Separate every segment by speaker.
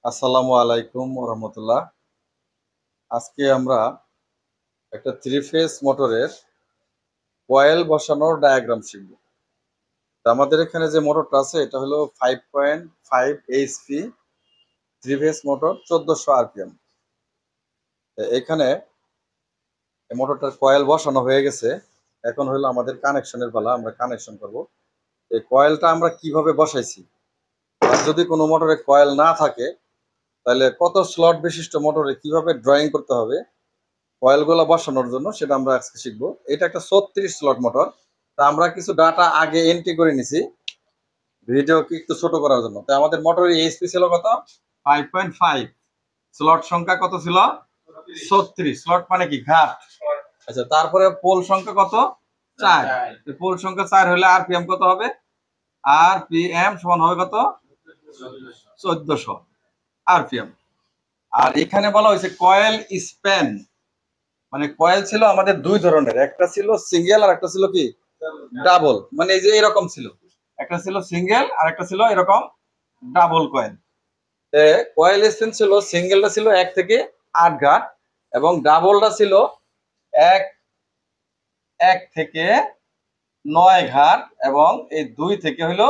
Speaker 1: আসসালামু আলাইকুম রহমতুল্লাহ। আজকে আমরা একটা থ্রি ফেজ মোটরের কয়েল বসানোর ডায়াগ্রাম শিখব। তো আমাদের এখানে যে মোটরটা আছে এটা হলো 5.5 HP three phase motor, 1400 RPM. এখানে এই মোটরটার কয়েল বসানো হয়ে গেছে। এখন হলো আমাদের কানেকশনের পালা, আমরা কানেকশন করব। এই কয়েলটা আমরা কিভাবে বসাইছি, আর যদি কোনো মোটরে কয়েল না থাকে তাহলে কত স্লট বিশিষ্ট মোটরে কিভাবে ড্রয়িং করতে হবে কয়েলগুলো বসানোর জন্য, সেটা আমরা আজকে শিখবো। এটা একটা 36 স্লট মোটর। তা আমরা কিছু ডাটা আগে এন্ট্রি করে নিছি ভিডিওকে একটু ছোট করার জন্য। তাই আমাদের মোটরের এইচপি ছিল কত? 5.5। স্লট সংখ্যা কত ছিল? 36। স্লট মানে কি? ঘাট। আচ্ছা, তারপরে পোল সংখ্যা কত? 4। পোল সংখ্যা 4 হলে আরপিএম কত হবে? আরপিএম সমান হবে কত? 1400 আরপিএম। আর এখানে বলা হয়েছে কয়েল স্প্যান, মানে কয়েল ছিল আমাদের দুই ধরনের, একটা ছিল সিঙ্গেল আর একটা ছিল কি ডাবল। মানে এই যে এরকম ছিল, একটা ছিল সিঙ্গেল আর একটা ছিল এরকম ডাবল কয়েল। কয়েল স্প্যান ছিল, সিঙ্গেলটা ছিল 1 থেকে 8 ঘাট এবং ডাবলটা ছিল এক এক থেকে 9 ঘাট এবং এই 2 থেকে হলো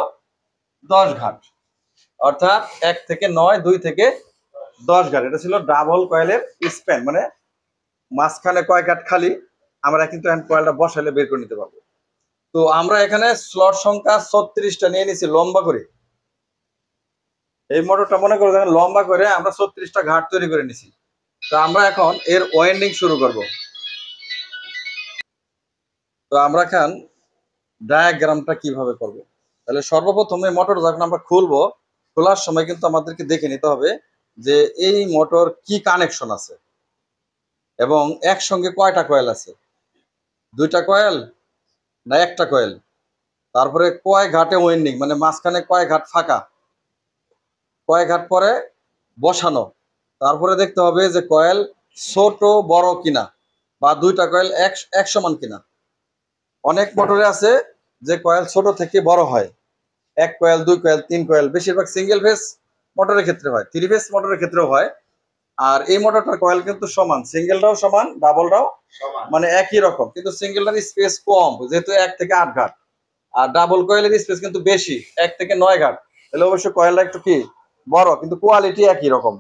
Speaker 1: 10 ঘাট। অর্থাৎ 1 থেকে 9, 2 থেকে 10 ঘাট। এটা ছিল ডাবল কয়েলের স্প্যান, মানে মাঝখানে কয় ঘাট খালি আমরা কিন্তু কয়েলটা বসালে বের করে নিতে পারবো। তো আমরা এখানে স্লট সংখ্যা 36টা নিয়ে নিছি লম্বা করে। এই মোটরটা মনে করো দেখেন লম্বা করে আমরা 36টা ঘাট তৈরি করে নিছি। তো আমরা এখন এর ওয়েন্ডিং শুরু করব। তো আমরা এখন ডায়াগ্রামটা কিভাবে করব, তাহলে সর্বপ্রথমে মোটর যখন আমরা খুলবো, খোলার সময় কিন্তু আমাদেরকে দেখে নিতে হবে যে এই মোটর কি কানেকশন আছে এবং একসঙ্গে কয়টা কয়েল আছে, দুইটা কয়েল না একটা কয়েল, তারপরে কয় ঘাটে ওয়েন্ডিং, মানে মাঝখানে কয় ঘাট ফাঁকা, কয় ঘাট পরে বসানো, তারপরে দেখতে হবে যে কয়েল ছোট বড় কিনা বা দুইটা কয়েল এক সমান কিনা। অনেক মোটরে আছে যে কয়েল ছোট থেকে বড় হয়, এক কয়েল, দুই কয়েল, তিন কয়েল, বেশিরভাগ সিঙ্গেল ফেজ মোটরের ক্ষেত্রে হয়, থ্রি ফেজ মোটরের ক্ষেত্রেও হয়। আর এই মোটরটার কয়েল কিন্তু সমান, সিঙ্গেলটাও সমান, ডাবলটাও মানে একই রকম, কিন্তু সিঙ্গেলটার স্পেস কম যেহেতু 1 থেকে 8 ঘাট, আর ডাবল কয়েলের স্পেস কিন্তু বেশি 1 থেকে 9 ঘাট। তাহলে অবশ্যই কয়েলটা একটু কি বড়, কিন্তু কোয়ালিটি একই রকম,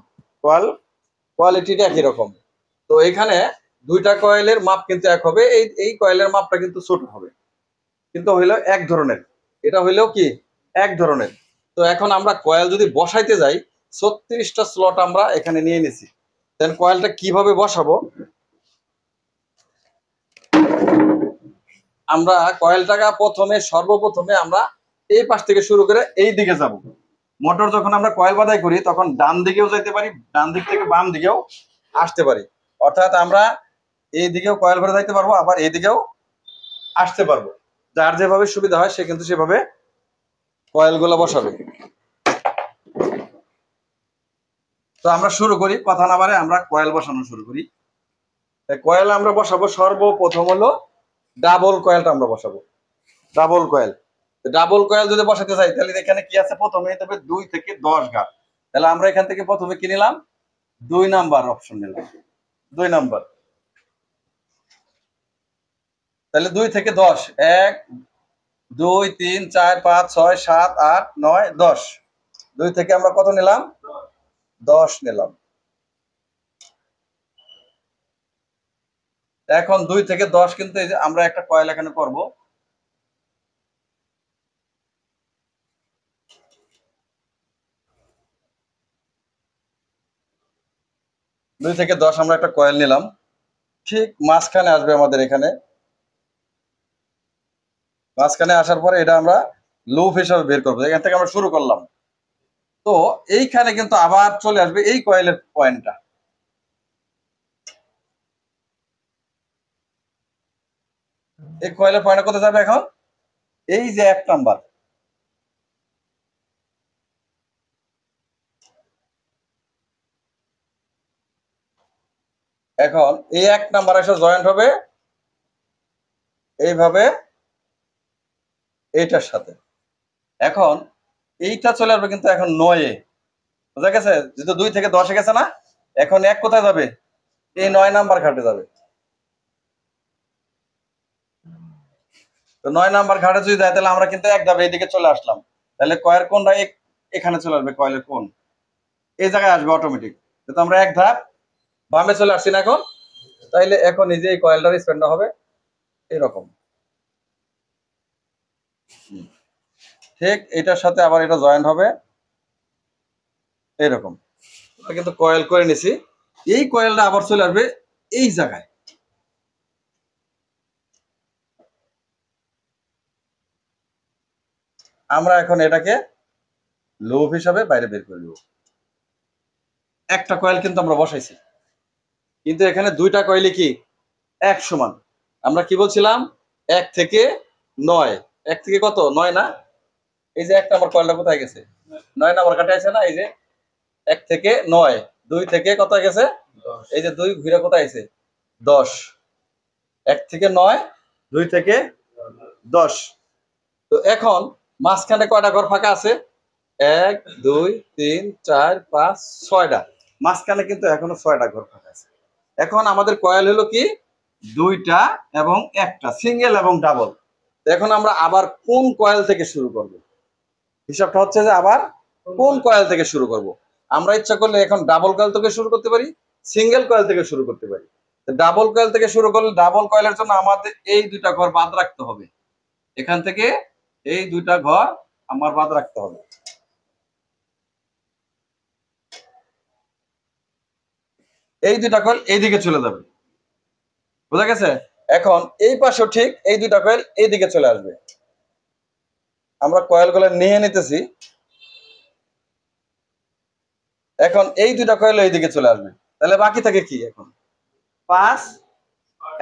Speaker 1: কোয়ালিটিটা একই রকম। তো এখানে দুইটা কয়েলের মাপ কিন্তু এক হবে, এই এই কয়েলের মাপটা কিন্তু ছোট হবে, কিন্তু হইলেও এক ধরনের, এটা হইলেও কি এক ধরনের। তো এখন আমরা কয়েল যদি বসাইতে যাই, 36টা স্লট আমরা এখানে নিয়ে নিছি। দেন কয়েলটা কিভাবে বসাবো, আমরা কয়েলটাকে সর্বপ্রথমে আমরা এই পাশ থেকে শুরু করে এই দিকে যাব। মোটর যখন আমরা কয়েল বাঁধাই করি তখন ডান দিকেও যেতে পারি, ডান দিক থেকে বাম দিকেও আসতে পারি। অর্থাৎ আমরা এই দিকেও কয়েল ভরে যাইতে পারবো, আবার এই দিকেও আসতে পারবো। যার যেভাবে সুবিধা হয় সে কিন্তু সেভাবে কয়েল গুলো বসাবে। তো আমরা শুরু করি, কথা না বাড়ে আমরা কয়েল বসানো শুরু করি। কয়েল আমরা বসাবো, সর্বপ্রথম হলো ডাবল কয়েলটা আমরা বসাবো। ডাবল কয়েল, ডাবল কয়েল যদি বসাতে চাই তাহলে এখানে কি আছে, প্রথমে নিতে হবে 2 থেকে 10 ঘাট। তাহলে আমরা এখান থেকে প্রথমে কি নিলাম, 2 নাম্বার অপশন নিলাম, 2 নাম্বার। তাহলে 2 থেকে 10, 1 2 3 4 5 6 7 8 9 10। 2 থেকে আমরা কত নিলাম, 10 নিলাম। এখন 2 থেকে 10 কিন্তু এই যে আমরা একটা কয়েল এখানে করব। দুই থেকে 10 আমরা একটা কয়েল নিলাম, ঠিক মাঝখানে আসবে আমাদের এখানে। মাঝখানে আসার পরে এটা আমরা লুপ হিসাবে বের করবো, এখান থেকে আমরা শুরু করলাম। তো এইখানে কিন্তু আবার চলে আসবে এই কয়েলের পয়েন্টটা। এই কয়েলের পয়েন্টটা কোথায় যাবে এখন, এই যে 1 নাম্বার। এখন এই 1 নাম্বার এসে জয়েন্ট হবে এইভাবে এইটার সাথে। এখন এইটা চলে আসবে কিন্তু এখন 9-এ, বুঝা গেছে? যেহেতু 2 থেকে 10 গেছে না, এখন 1 কোথায় যাবে? এই 9 নাম্বার ঘাটে যাবে। তো 9 নাম্বার ঘাটে যদি যায় তাহলে আমরা কিন্তু এক ধাপে এইদিকে চলে আসলাম। তাহলে কয়ের কোণটা এখানে চলে আসবে, কয়েলের কোণ এই জায়গায় আসবে অটোমেটিক। তো আমরা এক ধাপ বামে চলে আসছি না এখন, তাইলে এখন এই যে এই কয়েলটার স্প্যানটা হবে এরকম। ঠিক এটার সাথে আবার এটা জয়েন্ট হবে এরকম। কিন্তু কয়েল করে নিছি, এই কয়েলটা আবার চলে আসবে এই জায়গায়। আমরা এখন এটাকে লুপ হিসাবে বাইরে বের করে দেব। একটা কয়েল কিন্তু আমরা বসাইছি, কিন্তু এখানে দুইটা কয়েলই কি এক সমান। আমরা কি বলছিলাম? 1 থেকে 9, 1 থেকে কত 9 না? এই যে 1 নাম্বার কয়েলটা কোথায় গেছে? 9 নাম্বার কাটে আছে না? এই যে 1 থেকে 9, 2 থেকে কত গেছে? এই যে 2 ঘুরে কোথায় আছে? 10। 1 থেকে 9, 2 থেকে 10। তো এখন মাঝখানে কয়টা ঘর ফাঁকা আছে? 1 2 3 4 5 6টা। মাঝখানে কিন্তু এখনো 6টা ঘর ফাঁকা আছে। এখন আমাদের কয়েল হলো কি দুইটা এবং একটা, সিঙ্গেল এবং ডাবল। এখন আমরা আবার কোন কয়েল থেকে শুরু করব? হিসাবটা হচ্ছে যে আবার কোন কয়েল থেকে শুরু করব। আমরা ইচ্ছা করলে এখন ডাবল কয়েল থেকে শুরু করতে পারি, সিঙ্গেল কয়েল থেকে শুরু করতে পারি। ডাবল কয়েল থেকে শুরু করলে ডাবল কয়েলের জন্য আমাদের এই দুইটা ঘর বাদ রাখতে হবে। এখান থেকে এই দুইটা ঘর আমার বাদ রাখতে হবে। এই দুইটা কয়েল এইদিকে চলে যাবে, বুঝা গেছে? এখন এই পাশেও ঠিক এই দুইটা কয়েল এইদিকে চলে আসবে। আমরা কয়েলগুলো নিয়ে নিতেছি। এখন এই দুইটা কয়েল এইদিকে চলে আসবে। তাহলে বাকি থাকে কি এখন? 5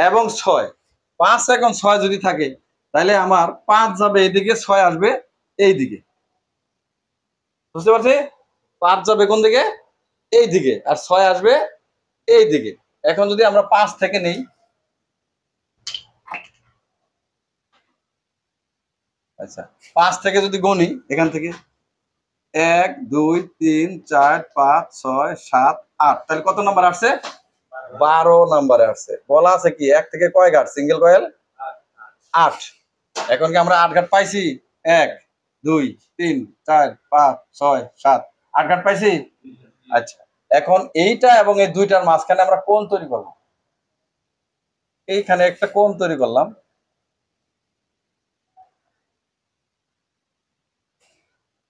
Speaker 1: এবং 6। 5 এবং 6 যদি থাকে তাহলে আমার 5 যাবে এইদিকে, 6 আসবে এইদিকে। বুঝতে পারছি? 5 যাবে কোন দিকে? এই দিকে, আর 6 আসবে এই দিকে। এখন যদি আমরা 5 থেকে নেই, আচ্ছা 5 থেকে যদি গণি এখান থেকে 1 2 3 4 5 6 7 8, তাহলে কত নাম্বার আসছে? 12 নাম্বারে আসছে। বলা আছে কি 1 থেকে কয় ঘাট সিঙ্গেল কয়েল? 8। এখন কি আমরা 8 ঘাট পাইছি? 1 2 3 4 5 6 7 8 ঘাট পাইছি। আচ্ছা, এখন এইটা এবং এই দুইটার মাঝখানে আমরা কোণ তৈরি করব। এইখানে একটা কোণ তৈরি করলাম।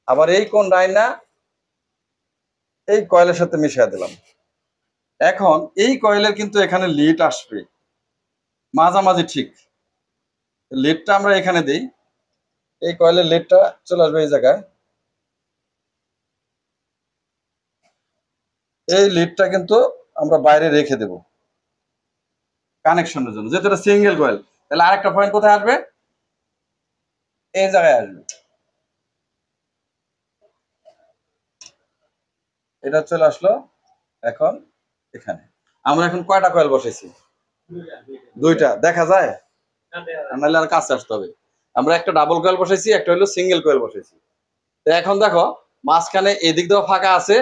Speaker 1: আবার এই কোণ রাইনা এই কয়েলের সাথে মিশিয়ে দিলাম। এখন এই কয়েলের কিন্তু এখানে লিড আসবে মাঝামাঝি ঠিক। লিডটা আমরা এখানে দিই, এই কয়েলের লিডটা চলে আসবে এই জায়গায়। এই লিডটা কিন্তু আমরা বাইরে রেখে দেব কানেকশনের জন্য, যেহেতু এটা সিঙ্গেল কয়েল। তাহলে আরেকটা পয়েন্ট কোথায় আসবে? এই জায়গায় আসবে। এটা চলে আসলো এখন এখানে। আমরা এখন কয়টা কয়েল বসেছি? দুইটা। দেখা যায়? নাহলে আর কাছে আসতে হবে। আমরা একটা ডাবল কয়েল বসাইছি, একটা হলো সিঙ্গেল কয়েল বসাইছি। তো এখন দেখো মাঝখানে এদিক দিয়েও ফাঁকা আছে,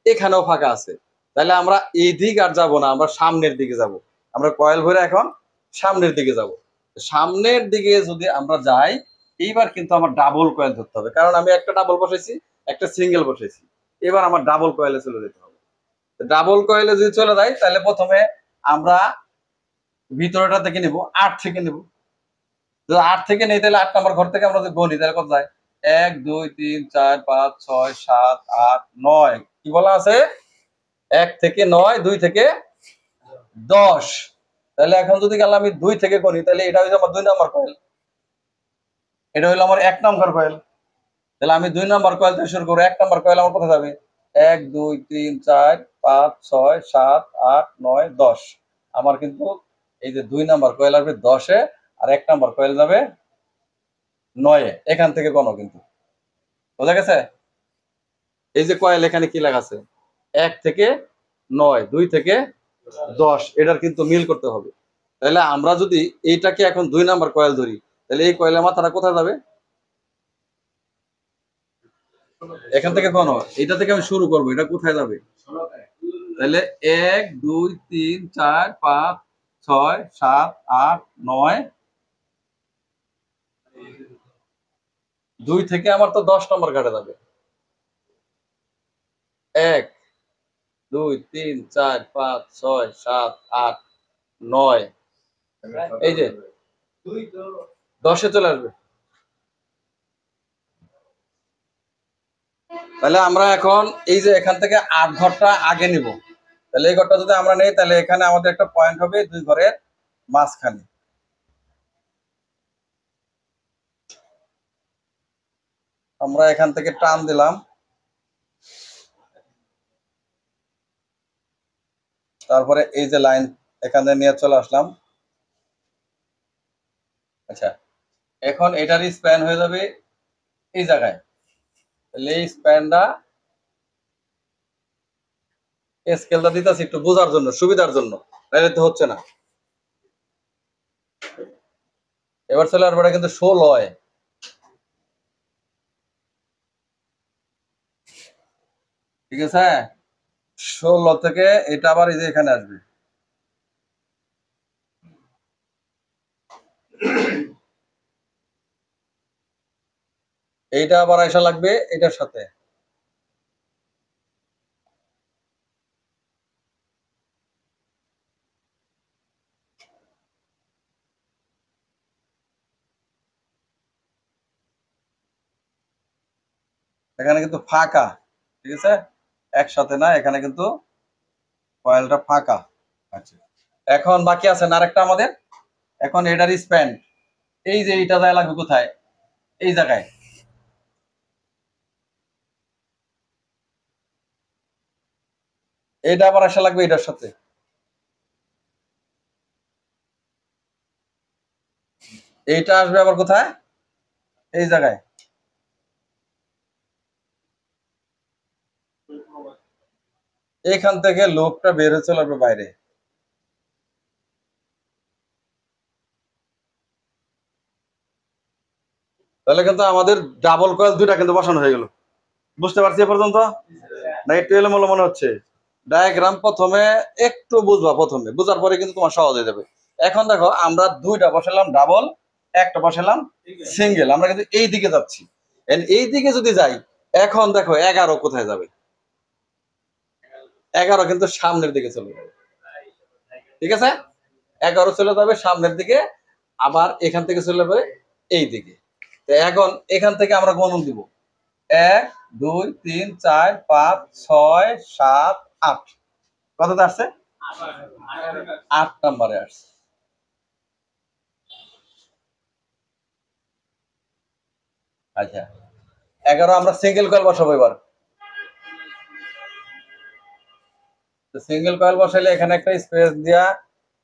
Speaker 1: এখানেও ফাঁকা আছে। তাহলে আমরা এই দিক আর যাবো না, আমরা সামনের দিকে যাব। আমরা কয়েল ভরে এখন সামনের দিকে যাব। সামনের দিকে যদি আমরা যাই, এইবার কিন্তু আমার ডাবল কয়েল ধরতে হবে, কারণ আমি একটা ডাবল বসাইছি, একটা সিঙ্গেল বসাইছি। এবার আমার ডাবল কয়েলে চলে যেতে হবে। ডাবল কয়েলে যদি চলে যাই তাহলে প্রথমে আমরা ভিতরটা থেকে নিব, 8 থেকে নিব। যদি 8 থেকে নেই তাহলে 8 নম্বর ঘর থেকে আমরা যদি গণি তাহলে কত যায়? 1 2 3 4 5 6 7 8 9। কি বলা আছে? 1 থেকে 9, 2 থেকে 10। তাহলে এখন যদি গেল আমি 2 থেকে গণি তাহলে এটা হইলো আমার 2 নম্বর কয়েল, এটা হইলো আমার 1 নম্বর কয়েল। তাহলে আমি 2 নম্বর কয়েল থেকে শুরু করব। 1 নম্বর কয়েল আমার কোথায় যাবে? 1 2 3 4 5 6 7 8 9 10। আমার কিন্তু এই যে 2 নম্বর কয়েল আসবে 10 এ, আর 1 নম্বর কয়েল যাবে 9 এ। এখান থেকে গণো কিন্তু। বোঝা গেছে? এই যে কয়েল এখানে কি লেখা আছে? 1 থেকে 9, 2 থেকে 10, এটার কিন্তু মিল করতে হবে। তাহলে আমরা যদি এইটাকে এখন 2 নাম্বার কয়েল ধরি, তাহলে এই কয়েলের মাথাটা কোথায় যাবে? এখান থেকে কোন এটা থেকে আমি শুরু করবো, এটা কোথায় যাবে? তাহলে 1 2 3 4 5 6 7 8 9, 2 থেকে আমার তো 10 নম্বর ঘাটে যাবে। 1 2 3 4 5 6 7 8 9, এই যে 10-এ চলে আসবে। তাহলে আমরা এখন এই যে এখান থেকে 8 ঘরটা আগে নিব। তাহলে এই ঘরটা যদি আমরা নেই, তাহলে এখানে আমাদের একটা পয়েন্ট হবে 2 ঘরের মাঝখানে। আমরা এখান থেকে টান দিলাম, তারপরে এই যে লাইন এখানে নিয়ে চলে আসলাম। আচ্ছা, এখন এটারই স্প্যান হয়ে যাবে এই জায়গায়। তাহলে এই স্প্যানটা স্কেলটা দিতেছি একটু বোঝার জন্য, সুবিধার জন্য, নাহলে তো হচ্ছে না। এবার চলে আসবে কিন্তু 16, ঠিক আছে? 16 থেকে এটা আবার এই যে এখানে আসবে। এইটা আবার আসা লাগবে এটার সাথে। এখানে কিন্তু ফাঁকা, ঠিক আছে? একসাথে না, এখানে কিন্তু কয়েলটা ফাঁকা। আচ্ছা, এখন বাকি আছে আরেকটা আমাদের। এখন এটার স্প্যান এই যে এটা যায় লাগবে কোথায়? এই জায়গায়। এটা আবার আসা লাগবে এটার সাথে। এইটা আসবে আবার কোথায়? এই জায়গায়। এখান থেকে লোকটা বের হয়ে চলে আসবে বাইরে। তাহলে কিন্তু আমাদের ডাবল কয়েল দুইটা কিন্তু বসানো হয়ে গেল। বুঝতে পারছি এ পর্যন্ত? না একটু এলোমেলো মনে হচ্ছে? ডায়াগ্রাম প্রথমে একটু বুঝবা, প্রথমে বুঝার পরে কিন্তু তোমার সহজ হয়ে যাবে। এখন দেখো আমরা দুইটা বসালাম ডাবল, একটা বসালাম সিঙ্গেল, আমরা কিন্তু এই দিকে যাচ্ছি। এই দিকে যদি যাই, এখন দেখো 11 কোথায় যাবে? 11 কিন্তু সামনের দিকে চলে যাবে, ঠিক আছে? 11 চলে যাবে সামনের দিকে, আবার এখান থেকে চলে যাবে এই দিকে। তো এখন এখান থেকে আমরা গণন দিব, 1 2 3 4 5 6 7 8, কতটা আসছে? 8 নম্বরে আসছে। আচ্ছা, 11 আমরা সিঙ্গেল কয়েল বসাবো এবার। সিঙ্গেল কয়েল বসাইলে এখানে একটা স্পেস দিয়া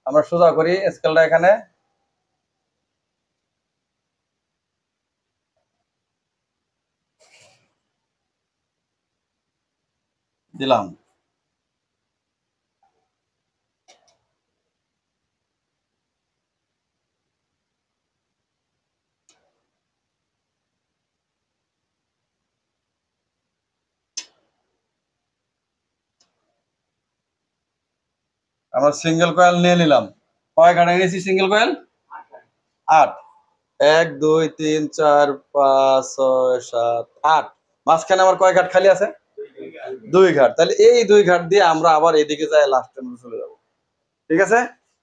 Speaker 1: আমরা সোজা করি স্কেলটা, এখানে দিলাম। আমরা সিঙ্গেল কয়েল নিয়ে নিলাম। কয় ঘাট এনেছি সিঙ্গেল কয়েল? 8। 1 2 3 4 5 6 7 8, মাঝখানে আমার কয় ঘাট খালি আছে? 2 ঘাট। তাহলে এই 2 ঘাট দিয়ে আমরা আবার এদিকে যাই লাস্টের মধ্যে চলে যাব, ঠিক আছে?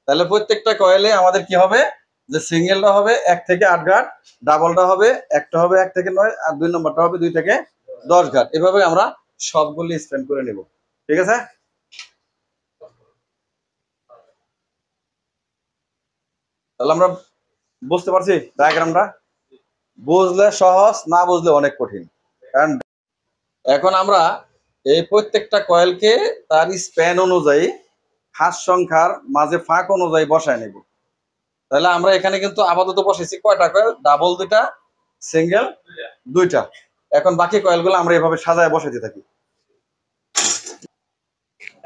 Speaker 1: তাহলে প্রত্যেকটা কয়েলে আমাদের কি হবে, যে সিঙ্গেলটা হবে 1 থেকে 8 ঘাট, ডাবলটা হবে একটা হবে 1 থেকে 9, আর 2 নম্বরটা হবে 2 থেকে 10 ঘাট। এভাবে আমরা সবগুলি স্পেন্ড করে নেব, ঠিক আছে? তাহলে আমরা বুঝতে পারছি ডায়াগ্রামটা? বুঝলে সহজ, না বুঝলে অনেক কঠিন। কারণ এখন আমরা এই প্রত্যেকটা কয়েলকে তার স্প্যান অনুযায়ী হাত সংখ্যার মাঝে ফাঁক অনুযায়ী বসায় নেব। তাহলে আমরা এখানে কিন্তু আপাতত বসেছি কয়টা কয়েল? ডাবল 2টা, সিঙ্গেল 2টা। এখন বাকি কয়েলগুলো আমরা এভাবে সাজায় বসাতে থাকি।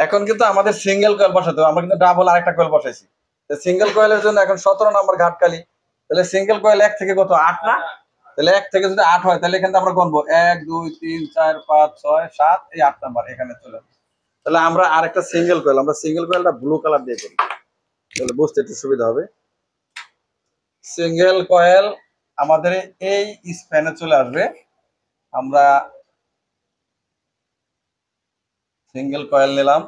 Speaker 1: এখন কিন্তু আমাদের সিঙ্গেল কয়েল বসাতে হবে, আমরা কিন্তু ডাবল আরেকটা কয়েল বসাইছি। সিঙ্গেল কয়েলের জন্য এখন 17 নম্বর ঘাট খালি। তাহলে সিঙ্গেল কয়েল 1 থেকে কত? 8 না? তাহলে 1 থেকে যদি 8 হয় তাহলে এখানে আমরা গণবো 1 2 3 4 5 6 7 এই 8 নাম্বার এখানে চলে আসবে। তাহলে আমরা আরেকটা সিঙ্গেল কয়েল, আমরা সিঙ্গেল কয়েলটা ব্লু কালার দিয়ে করি, তাহলে বুঝতে একটু সুবিধা হবে। সিঙ্গেল কয়েল আমাদের এই স্প্যানে চলে আসবে। আমরা সিঙ্গেল কয়েল নিলাম,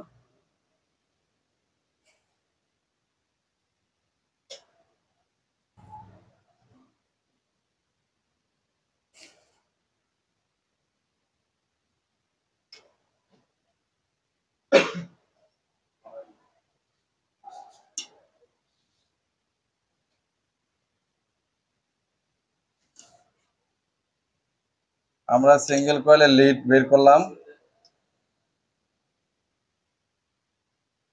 Speaker 1: আমরা সিঙ্গেল কয়েলের লিড বের করলাম।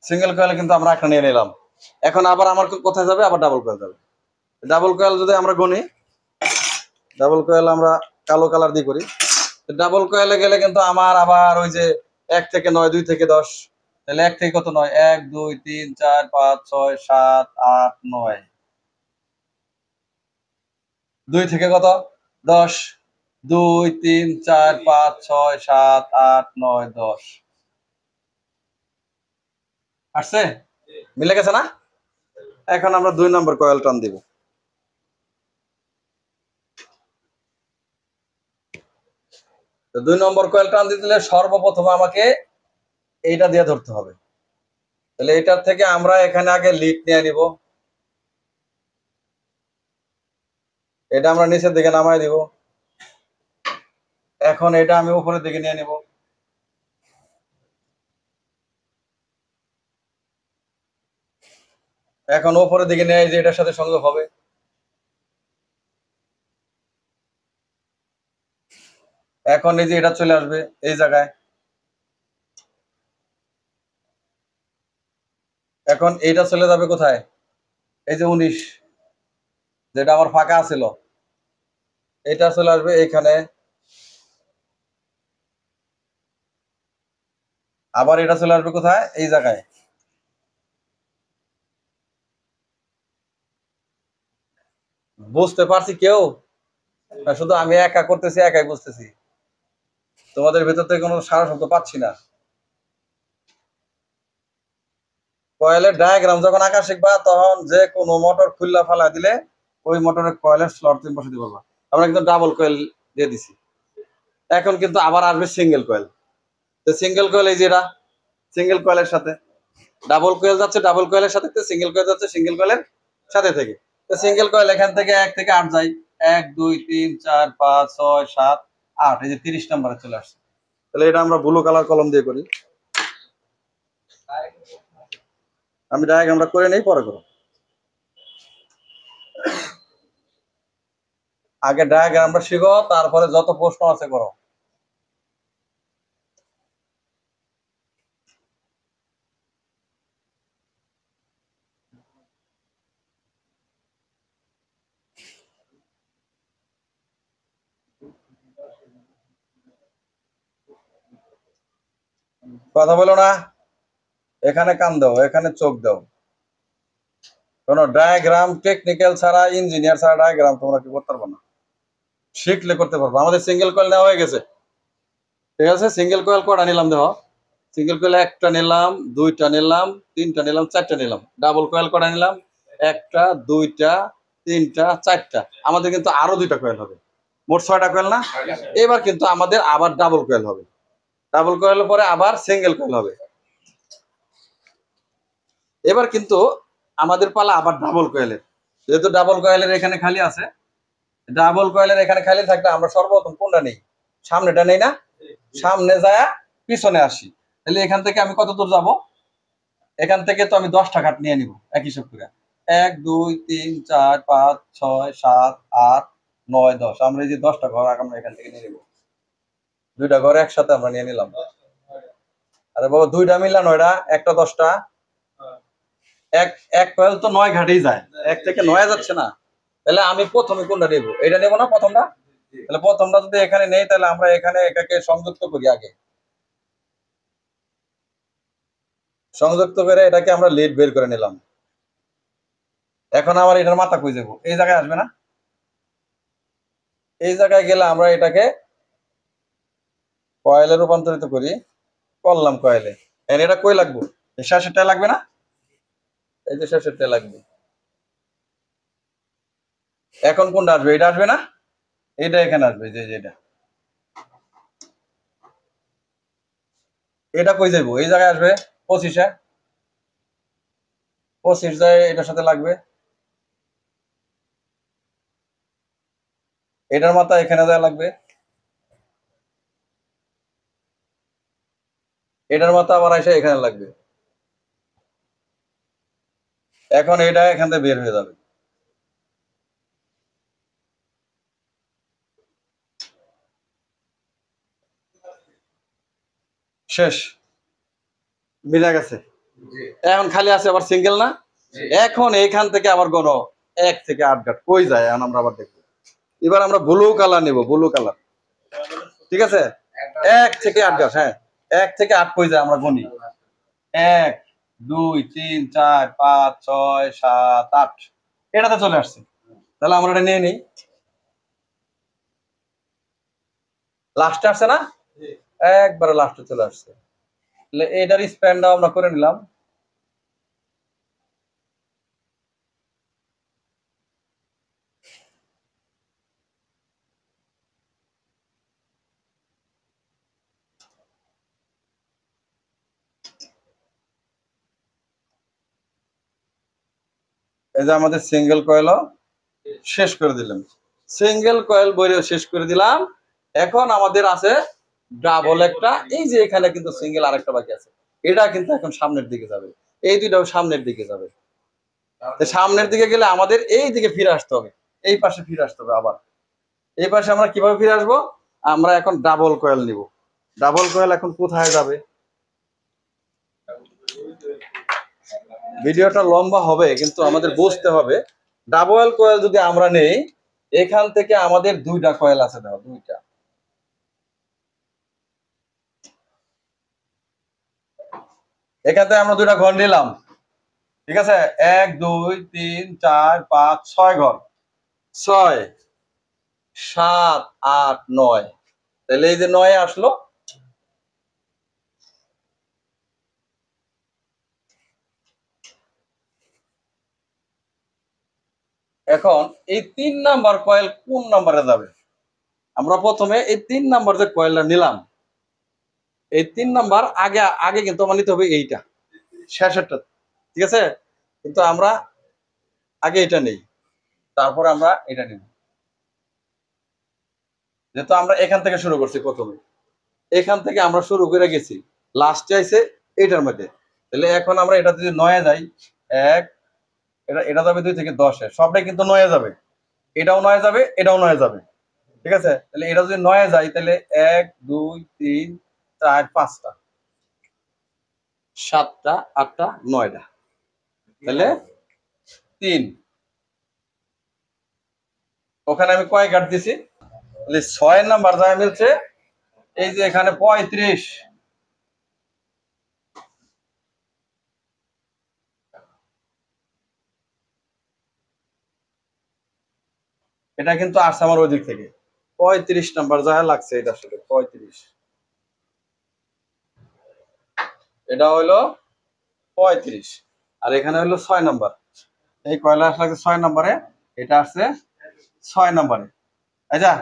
Speaker 1: সিঙ্গেল কয়েল কিন্তু আমরা একটা নিয়ে নিলাম। এখন আবার আমার কোথায় যাবে, আবার ডাবল কয়েল যাবে। ডাবল কয়েল যদি আমরা গণি, ডাবল কয়েল আমরা কালো কালার দিয়ে করি। ডাবল কয়েলে গেলে কিন্তু আমার আবার ওই যে 1 থেকে 9 2 থেকে 10, তাহলে 1 থেকে কত 9 1 2 3 4 5 6 7 8 9, 2 থেকে কত 10 2 3 4 5 6 7 8 9 10 আসছে, মিলে গেছে না? এখন আমরা 2 নম্বর কয়েল টান দিব। 2 নম্বর কয়েল টান দিতে সর্বপ্রথম আমাকে এইটা দিয়ে ধরতে হবে। তাহলে এটার থেকে আমরা এখানে আগে লিড নিয়ে নিব, এটা আমরা নিচের দিকে নামাই দিব। এখন এটা আমি উপরের দিকে নিয়ে নিব। এখন উপরের দিকে নিয়ে যে এটার সাথে সংযোগ হবে। এখন এই যে এটা চলে আসবে এই জায়গায়। এখন এইটা চলে যাবে কোথায়, এই যে 19 যেটা আমার ফাঁকা ছিল, এটা চলে আসবে এইখানে। আবার এটা চলে আসবে কোথায়, এই জায়গায়। বুঝতে পারছি কেউ? না শুধু আমি একা করতেছি, একাই বুঝতেছি, তোমাদের ভেতর থেকে কোনো সারা শব্দ পাচ্ছি না। কয়েলের ডায়াগ্রাম যখন আঁকা শিখবা তখন যে কোনো মোটর খুললা ফালা দিলে ওই মোটরের কয়েলের স্লট তুমি বসাতে পারবা। আমরা কিন্তু ডাবল কয়েল দিয়ে দিছি। এখন কিন্তু আবার আসবে সিঙ্গেল কয়েল। তো সিঙ্গেল কয়েল এই যেটা সিঙ্গেল কয়েলের সাথে ডাবল কয়েল যাচ্ছে, ডাবল কয়েলের সাথে সিঙ্গেল কয়েল যাচ্ছে সিঙ্গেল কয়েলের সাথে থেকে। তো সিঙ্গেল কয়েল এখান থেকে 1 থেকে 8 যায়, 1 2 3 4 5 6 7 8, এই যে 30 নম্বরে চলে আসছে। তাহলে এটা আমরা ব্লু কালার কলম দিয়ে করি। আমি ডায়াগ্রামটা করে নেই, পরে করো। আগে ডায়াগ্রামটা শিখো, তারপরে যত প্রশ্ন আছে করো। কথা বলো না, এখানে কান দাও, এখানে চোখ দাও। কোনো ডায়াগ্রাম টেকনিক্যাল ছাড়া, ইঞ্জিনিয়ার ছাড়া ডায়াগ্রাম তোমরা কি করতে পারবে না। শিখলে করতে পারবো। আমাদের সিঙ্গেল কয়েল নেওয়া হয়ে গেছে, ঠিক আছে। সিঙ্গেল কয়েল কটা নিলাম দেখো, সিঙ্গেল কয়েল একটা নিলাম, দুইটা নিলাম, তিনটা নিলাম, চারটা নিলাম। ডাবল কয়েল কটা নিলাম, একটা, দুইটা, তিনটা, চারটা। আমাদের কিন্তু আরো 2টা কয়েল হবে, মোট 6টা কয়েল না? এবার কিন্তু আমাদের আবার ডাবল কয়েল হবে, ডাবল কয়েলের পরে আবার সিঙ্গেল কয়েল হবে। এবার কিন্তু আমাদের পালা আবার ডাবল কয়েলের। যেহেতু ডাবল কয়েলের এখানে খালি আছে, ডাবল কয়েলের এখানে খালি থাকলে আমরা সর্বপ্রথম কোনটা নেই, সামনেটা নেই না? সামনে যায় পিছনে আসি। তাহলে এখান থেকে আমি কত দূর যাব, এখান থেকে তো আমি 10টা কাঠ নিয়ে নিব এক হিসাব করে। 1 2 3 4 5 6 7 8 9 10, আমরা এই যে 10টা ঘর আমরা এখান থেকে নিয়ে নিব। 2টা ঘর একসাথে আমরা নিয়ে নিলাম। আরে বাবা 2টা মিলানো, এটা একটা 10টা, এক এক কয়েল তো 9 ঘাটেই যায়, 1 থেকে 9 যাচ্ছে না। তাহলে আমি প্রথমে কোনটা নেব, এটা নেব না প্রথমটা? তাহলে প্রথমটা যদি এখানে নেই তাহলে আমরা এখানে এটাকে সংযুক্ত করি আগে। সংযুক্ত করে এটাকে আমরা লিড বের করে নিলাম। এখন আমার এটার মাথা কই যাবো, এই জায়গায় আসবে না? এই জায়গায় গেলে আমরা এটাকে কয়েলে রূপান্তরিত করি, করলাম কয়েলে। এটা কই লাগবে? এই শেষেরটা লাগবে না? এই যে শেষেরটা লাগবে। এখন কোনটা আসবে? এটা আসবে না? এটা এখানে আসবে, যে এটা। এটা কই যাইবো? এই জায়গায় আসবে 25-এ। 25 যায় এটার সাথে লাগবে। এটার মাথা এখানে যায় লাগবে। এটার মাথা আবার এসে এখানে লাগবে। এখন এটা এখান থেকে বের হয়ে যাবে। শেষ, মিলে গেছে। এখন খালি আছে আবার সিঙ্গেল না? এখন এইখান থেকে আবার গণ 1 থেকে 8 গাঁট কই যায় এখন আমরা আবার দেখবো। এবার আমরা ব্লু কালার নিব, ব্লু কালার। ঠিক আছে, 1 থেকে 8 গাঁট। হ্যাঁ, 1 থেকে 8 কই যায় আমরা গণি। 1 2 3 4 5 6 7 8, এটাতে চলে আসছে। তাহলে আমরা এটা নিয়ে নিই। লাস্টে আসছে না? একবারে লাস্টে চলে আসছে। তাহলে এটার স্প্যানটা আমরা করে নিলাম। এই যে আমাদের সিঙ্গেল কয়েল শেষ করে দিলাম, সিঙ্গেল কয়েল বইরে শেষ করে দিলাম। এখন আমাদের আছে ডাবল একটা, এই যে এখানে কিন্তু সিঙ্গেল আরেকটা বাকি আছে, এটা কিন্তু এখন সামনের দিকে যাবে। এই দুইটাও সামনের দিকে যাবে। সামনের দিকে গেলে আমাদের এই দিকে ফিরে আসতে হবে, এই পাশে ফিরে আসতে হবে। আবার এই পাশে আমরা কিভাবে ফিরে আসবো? আমরা এখন ডাবল কয়েল নিব। ডাবল কয়েল এখন কোথায় যাবে? ভিডিওটা লম্বা হবে কিন্তু আমাদের বুঝতে হবে। ডাবল কয়েল যদি আমরা নেই, এখান থেকে আমাদের দুইটা কয়েল আছে, দেখো দুইটা। এখান থেকে আমরা দুইটা ঘর নিলাম। ঠিক আছে, 1 2 3 4 5 6 ঘর। 6 7 8 9, তাহলে এই যে 9 আসলো। এখন এই 3 নাম্বার কয়েল কোন নাম্বারে যাবে? আমরা প্রথমে এই 3 নাম্বার যে কয়েলটা নিলাম, এই 3 নাম্বার আগে আগে কিন্তু আমার নিতে হবে এইটা শেষেরটা। ঠিক আছে, কিন্তু আমরা আগে এটা নেই, তারপর আমরা এটা নিব। যেহেতু আমরা এখান থেকে শুরু করছি, প্রথমে এখান থেকে আমরা শুরু করে গেছি, লাস্টে আইছে এইটার মধ্যে। তাহলে এখন আমরা এটা যদি 9-এ যাই, 1, এটা এটা যাবে 2 থেকে 10-এ, সবটাই কিন্তু 9-এ যাবে। এটাও 9-এ যাবে, এটাও 9-এ যাবে। ঠিক আছে, তাহলে এটা যদি 9-এ যাই, তাহলে 1 2 3 4 5টা 7টা 8টা 9টা, তাহলে 3। ওখানে আমি কয় গাঁট দিছি? তাহলে 6 নাম্বার যায় মিলছে এই যে এখানে 35। এটা কিন্তু আসছে আমার ওই দিক থেকে 35 নাম্বার যায় লাগছে। এটা আসলে 35, এটা হইলো 35, আর এখানে হইলো 6 নাম্বার। এই কয়লা আসলে 6 নাম্বারে, এটা আসছে 6 নাম্বারে। আচ্ছা,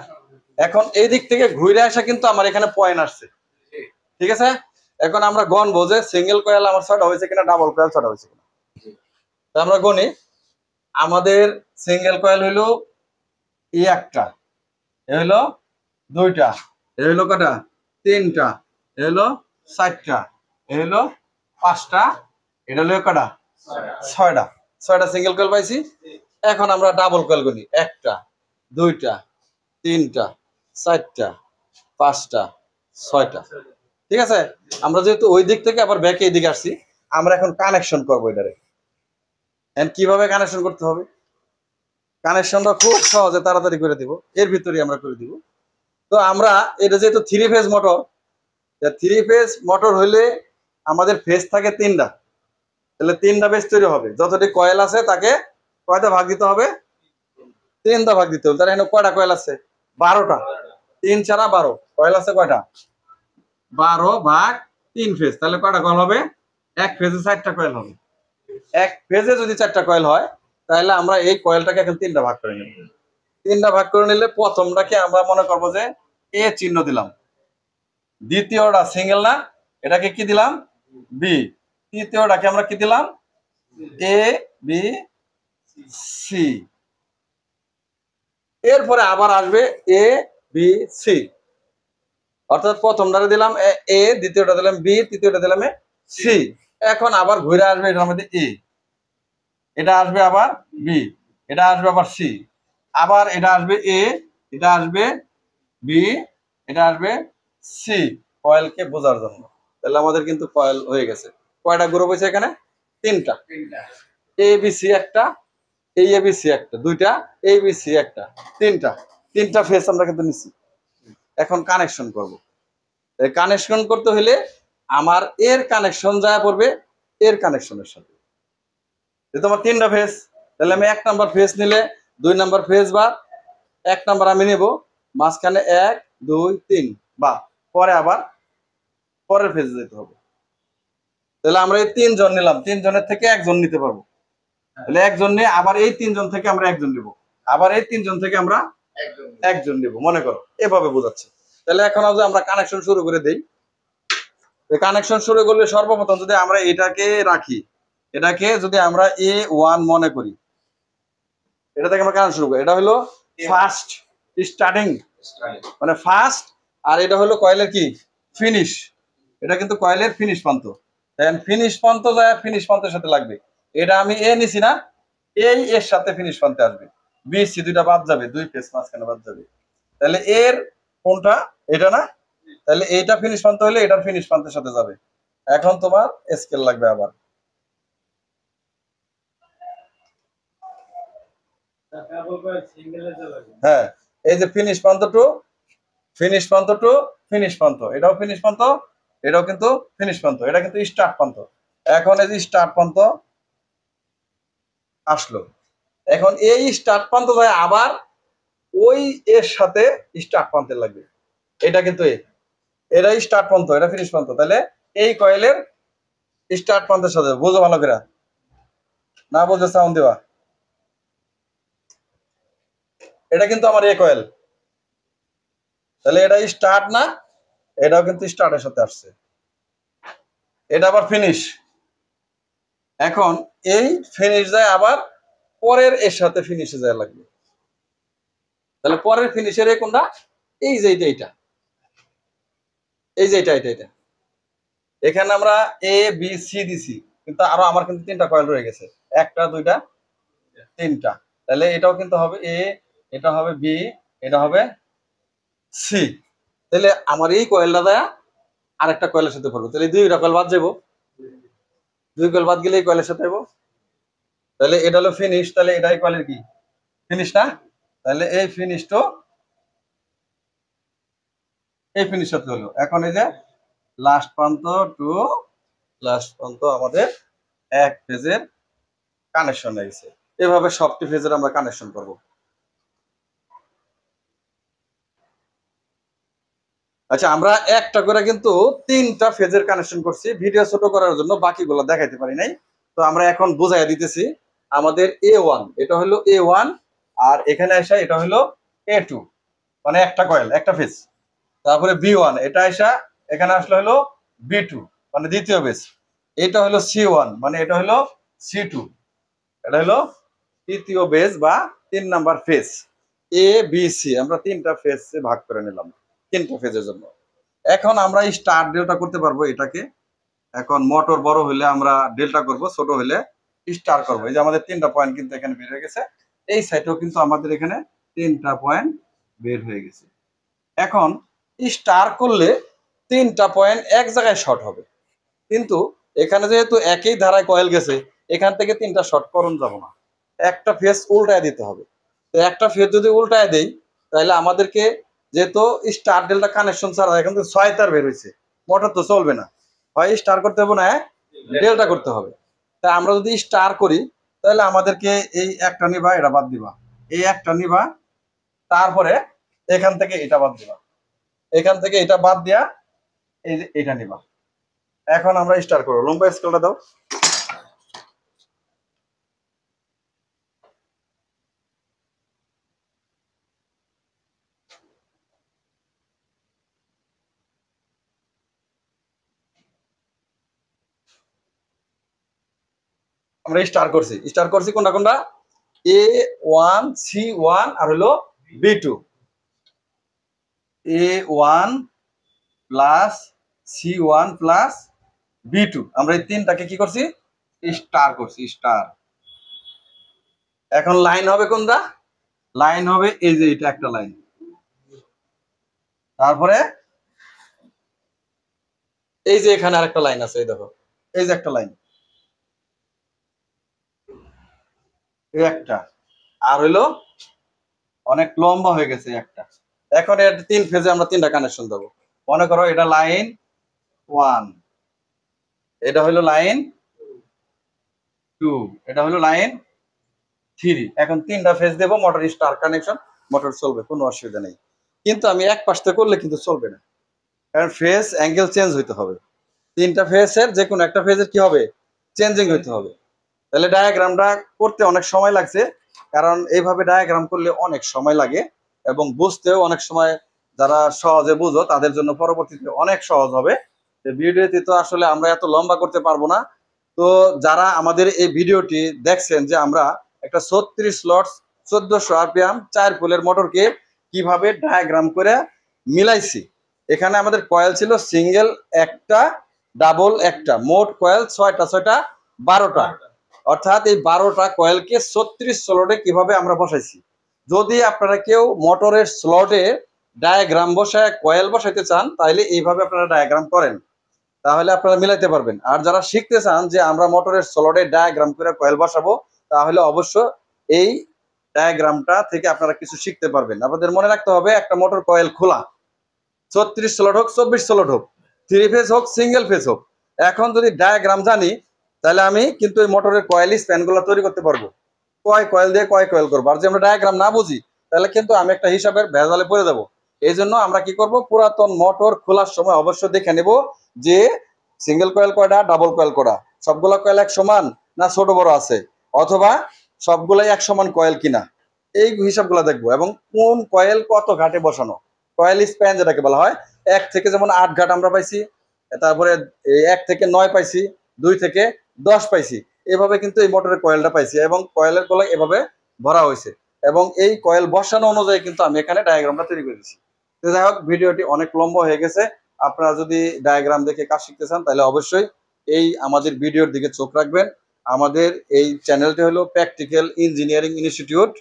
Speaker 1: এখন এই দিক থেকে ঘুরে আসা কিন্তু আমার এখানে পয়েন্ট আসছে। ঠিক আছে, এখন আমরা গণবো যে সিঙ্গেল কয়েল আমার 6টা হয়েছে কিনা, ডাবল কয়েল 6টা হয়েছে কিনা। তো আমরা গণি। আমাদের সিঙ্গেল কয়েল হইলো এই একটা, এ হইলো দুইটা, এ হইলো কটা? 3টা, এ হইলো 4টা, এ হইলো 5টা, এটা হলো কটা? 6টা। 6টা সিঙ্গেল কয়েল পাইছি। এখন আমরা ডাবল কয়েল গণি। একটা, দুইটা, 3টা, 4টা, 5টা, 6টা। ঠিক আছে, আমরা যেহেতু ওই দিক থেকে আবার ব্যাকে এদিকে আসছি, আমরা এখন কানেকশন করবো এটারে। কিভাবে কানেকশন করতে হবে? কানেকশনটা খুব সহজে তাড়াতাড়ি করে দিব, এর ভিতরে আমরা করে দিব। তো আমরা এটা যেহেতু 3 ফেজ মোটর, 3 ফেজ মোটর হইলে আমাদের ফেজ থাকে 3টা, তাহলে 3টা ফেজ তৈরি হবে। যতটি কয়েল আছে তাকে কয়টা ভাগ দিতে হবে? 3টা ভাগ দিতে হবে। তার এখানে কয়টা কয়েল আছে? 12টা, 3 ছাড়া 12, কয়েল আছে কয়টা? 12/3 ফেজ, তাহলে কয়টা কয়েল হবে? এক ফেজে 4টা কয়েল হবে। এক ফেজে যদি 4টা কয়েল হয়, তাহলে আমরা এই কয়েলটাকে এখন 3টা ভাগ করে নেব। 3টা ভাগ করে নিলে প্রথমটাকে আমরা মনে করবো যে এ চিহ্ন দিলাম, দ্বিতীয়টা সিঙ্গেল না, এটাকে কি দিলাম? বি। তৃতীয়টাকে আমরা কি দিলাম? A B C. এরপরে আবার আসবে এ বি সি, অর্থাৎ প্রথমটারে দিলাম এ, দ্বিতীয়টা দিলাম বি, তৃতীয়টা দিলাম সি। এখন আবার ঘুরে আসবে এটার মধ্যে এ, এটা আসবে আবার বি, এটা আসবে আবার সি, আবার এটা আসবে এ, এটা আসবে বি, এটা আসবে সি, কয়েলকে বোঝার জন্য। তাহলে আমাদের কিন্তু কয়েল হয়ে গেছে। কয়টা গ্রুপ হয়েছে এখানে? 3টা। এ বি সি একটা, এই এ বি সি একটা, দুইটা এ বি সি একটা, 3টা ফেজ আমরা কিন্তু নিচ্ছি। এখন কানেকশন করব। কানেকশন করতে হলে আমার এর কানেকশন যায় পড়বে এর কানেকশনের সাথে। তোমার 3টা ফেজ, তাহলে আমি 1 নাম্বার ফেজ নিলে 2 নাম্বার ফেজ বা 1 নাম্বার আমি নেব, মাঝখানে 1 2 3 বা পরে আবার পরের ফেজে যেতে হবে। তাহলে আমরা এই 3 জন নিলাম, 3 জনের থেকে একজন নিতে পারবো। তাহলে একজন নিয়ে আবার এই 3 জন থেকে আমরা একজন নিব, আবার এই 3 জন থেকে আমরা একজন নিব, মনে করো এভাবে বোঝাচ্ছে। তাহলে এখন আমরা কানেকশন শুরু করে দেই। কানেকশন শুরু করলে সর্বপ্রথম যদি আমরা এটাকে রাখি, এটাকে যদি আমরা A1 মনে করি, এটা থেকে আমরা কানেকশন শুরু করি। এটা হলো ফার্স্ট স্টার্টিং, মানে ফার্স্ট, আর এটা হলো কয়েলের কি ফিনিশ। এটা কিন্তু কয়েলের ফিনিশ প্রান্ত। দেন ফিনিশ প্রান্ত যায় ফিনিশ প্রান্তের সাথে লাগবে। এটা আমি এ নিছি না, এই এর সাথে ফিনিশ প্রান্তে আসবে। বি সি দুইটা বাদ যাবে, 2 ফেজ মাঝখানে বাদ যাবে। তাহলে এর কোনটা? এটা না, তাহলে এইটা ফিনিশ প্রান্ত হলে এটার ফিনিশ প্রান্তের সাথে যাবে। এখন তোমার স্কেল লাগবে আবার। হ্যাঁ, এই যে ফিনিশ প্রান্ত টু ফিনিশ প্রান্ত টু ফিনিশ প্রান্ত, এটাও ফিনিশ প্রান্ত, এটাও কিন্তু ফিনিশ প্রান্ত, এটা কিন্তু স্টার্ট প্রান্ত। এখন এই যে স্টার্ট প্রান্ত আসলো, এখন এই স্টার্ট প্রান্ত যায় আবার ওই এর সাথে স্টার্ট প্রান্তের লাগবে। এটা কিন্তু এটা স্টার্ট প্রান্ত, এটা ফিনিশ প্রান্ত, তাহলে এই কয়েলের স্টার্ট প্রান্তের সাথে বুঝো ভালো করে, না বুঝে সাউন্ড দেওয়া। এটা কিন্তু আমার এ কয়েল, তাহলে এটা স্টার্ট না, এটাও কিন্তু স্টার্টের সাথে আসছে, এটা আবার ফিনিশ। এখন এই ফিনিশ যায় আবার পরের এর সাথে ফিনিশে যায় লাগবে। তাহলে পরের ফিনিশের এই কোনটা? এই যে এইটা, এই যে এটা এখানে আমরা এ বি সি দিছি, কিন্তু আরো আমার কিন্তু 3টা কয়েল রয়ে গেছে, 1টা 2টা 3টা। তাহলে এটাও কিন্তু হবে এ, এটা হবে বি, এটা হবে সি। তাহলে আমার এই কয়েলটা দেয়া আরেকটা কয়েলের সাথে পড়বো, তাহলে 2টা কয়েল বাদ যাবো, 2 কয়েল বাদ গেলে এই কয়েলের সাথে যাবো। তাহলে এটা হলো ফিনিশ, তাহলে এটাই কয়েলের কি ফিনিশ না, তাহলে এই ফিনিশটো এই ফিনিশ সাথে হলো। এখন এই যে লাস্ট প্রান্ত টু লাস্ট প্রান্ত আমাদের এক ফেজের কানেকশন হয়ে গেছে। এভাবে সবটি ফেজের আমরা কানেকশন করব। আচ্ছা, আমরা একটা করে কিন্তু 3টা ফেজের কানেকশন করছি, ভিডিও ছোট করার জন্য বাকিগুলো দেখাইতে পারি নাই। তো আমরা এখন বুঝাইয়া দিতেছি। আমাদের A1, এটা হলো A1, আর এখানে আসা এটা হলো A2, মানে একটা কয়েল একটা ফেজ। তারপরে B1, এটা আসা এখানে আসলে হলো B2, মানে দ্বিতীয় ফেজ। এটা হলো C1, মানে এটা হলো C2, এটা হলো তৃতীয় বেজ বা 3 number phase. A B C আমরা 3টা ফেজ ভাগ করে নিলাম, 3টা ফেজের জন্য। এখন আমরা স্টার ডেল্টা করতে পারবো এটাকে। এখন মোটর বড় হলে আমরা ডেল্টা করব, ছোট হলে স্টার করব। এই যে আমাদের 3টা পয়েন্ট কিন্তু এখানে বের হয়ে গেছে, এই সাইডেও কিন্তু আমাদের এখানে 3টা পয়েন্ট বের হয়ে গেছে। এখন স্টার করলে 3টা পয়েন্ট এক জায়গায় শর্ট হবে, কিন্তু এখানে যেহেতু একই ধারায় কয়েল গেছে, এখান থেকে 3টা শর্ট করণ যাব না, একটা ফেজ উল্টায় দিতে হবে। তো একটা ফেজ যদি উল্টায় দেই, তাহলে আমাদেরকে যেহেতু স্টার ডেল্টা কানেকশন ছাড়া এখান থেকে 6 তার বের হয়েছে, মোটর তো চলবে না, হয় স্টার করতে হবে না ডেল্টা করতে হবে। তাই আমরা যদি স্টার করি, তাহলে আমাদেরকে এই একটা নিবা, এটা বাদ দিবা, এই একটা নিবা, তারপরে এখান থেকে এটা বাদ দিবা, এখান থেকে এটা বাদ দিয়া এই যে এটা নিবা। এখন আমরা স্টার্ট করবো, লম্বা স্কেলটা দাও। আমরা স্টার করছি কোনটা কোনটা, A1 C1 আর হলো B2, A1 plus C1 plus B2, আমরা এই তিনটাকে কি করছি, স্টার করছি, স্টার। এখন লাইন হবে কোনটা, লাইন হবে এই যে এটা একটা লাইন, তারপরে এই যে এখানে আরেকটা লাইন আছে, এই দেখো এই যে একটা লাইন, এই একটা, আর হইলো অনেক লম্বা হয়ে গেছে একটা। এখন এর তিন ফেজে আমরা তিনটা কানেকশন দেবো। মনে করো এটা লাইন 1, এটা হলো লাইন 2, এটা হলো লাইন 3। এখন তিনটা ফেজ দেবো, মোটর স্টার কানেকশন, মোটর চলবে, কোনো অসুবিধা নেই। কিন্তু আমি এক পাশে করলে কিন্তু চলবে না, কারণ ফেজ অ্যাঙ্গেল চেঞ্জ হইতে হবে। তিনটা ফেজের যে কোনো একটা ফেজের কি হবে, চেঞ্জিং হইতে হবে। তাহলে ডায়াগ্রামটা করতে অনেক সময় লাগছে, কারণ এইভাবে ডায়াগ্রাম করলে অনেক সময় লাগে এবং বুঝতেও অনেক সময়, যারা সহজে বুঝো তাদের জন্য পরবর্তীতে অনেক সহজ হবে। ভিডিওতে তো আসলে আমরা এত লম্বা করতে পারবো না। তো যারা আমাদের এই ভিডিওটি দেখছেন যে আমরা একটা 36 স্লট 1400 আরপিএম 4 পোলের মোটরকে কিভাবে ডায়াগ্রাম করে মিলাইছি। এখানে আমাদের কয়েল ছিল সিঙ্গেল একটা, ডাবল একটা, মোট কয়েল 6টা 6টা 12টা, অর্থাৎ এই 12টা কয়েলকে 36 স্লটে কিভাবে আমরা বসাইছি। যদি আপনারা কেউ মোটরের স্লটে ডায়াগ্রাম বসায় কয়েল বসাইতে চান, তাহলে এইভাবে আপনারা ডায়াগ্রাম করেন, তাহলে আপনারা মিলাইতে পারবেন। আর যারা শিখতে চান যে আমরা মোটরের স্লটে ডায়াগ্রাম করে কয়েল বসাবো, তাহলে অবশ্য এই ডায়াগ্রামটা থেকে আপনারা কিছু শিখতে পারবেন। আপনাদের মনে রাখতে হবে একটা মোটর কয়েল খোলা, 36 স্লট হোক 24 স্লট হোক, 3 ফেজ হোক সিঙ্গেল ফেজ হোক, এখন যদি ডায়াগ্রাম জানি তাহলে আমি কিন্তু এই মোটরের কয়েল স্প্যানগুলো তৈরি করতে পারবো, কয় কয়েল দিয়ে কয় কয়েল করবো। আর যে আমরা ডায়াগ্রাম না বুঝি তাহলে কিন্তু আমি একটা হিসাবের ভেজালে পড়ে দেবো। এই জন্য আমরা কি করব, পুরাতন মোটর খোলার সময় অবশ্যই দেখে নেব যে সিঙ্গেল কয়েল কয়টা, ডাবল কয়েল কয়টা, সবগুলা কয়েল এক সমান না ছোট বড় আছে, অথবা সবগুলাই এক সমান কয়েল কিনা, এই হিসাবগুলো দেখবো। এবং কোন কয়েল কত ঘাটে বসানো, কয়েল স্প্যান যেটাকে বলা হয়, 1 থেকে যেমন 8 ঘাট আমরা পাইছি, তারপরে 1 থেকে 9 পাইছি, 2 থেকে 10 পাইছি, এভাবে কিন্তু এই মোটরের কয়েলটা পাইছি এবং কয়েলের গোলা এভাবে ভরা হয়েছে। এবং এই কয়েল বসানো অনুযায়ী কিন্তু আমি এখানে ডায়াগ্রামটা তৈরি করে দিচ্ছি। তো যাই হোক, ভিডিওটি অনেক লম্বা হয়ে গেছে। আপনারা যদি ডায়াগ্রাম দেখে কাজ শিখতে চান তাহলে অবশ্যই এই আমাদের ভিডিওর দিকে চোখ রাখবেন। আমাদের এই চ্যানেলটি হলো প্র্যাকটিক্যাল ইঞ্জিনিয়ারিং ইনস্টিটিউট।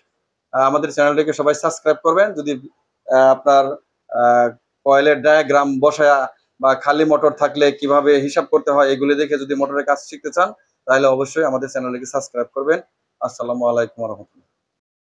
Speaker 1: আমাদের চ্যানেলটিকে সবাই সাবস্ক্রাইব করবেন। যদি আপনার কয়েলের ডায়াগ্রাম বসায়া বা খালি মোটর থাকলে কিভাবে হিসাব করতে হয় এগুলি দেখে যদি মোটরের কাজ শিখতে চান, তাহলে অবশ্যই আমাদের চ্যানেলটিকে সাবস্ক্রাইব করবেন। আসসালামু আলাইকুম ওয়া রাহমাতুল্লাহ।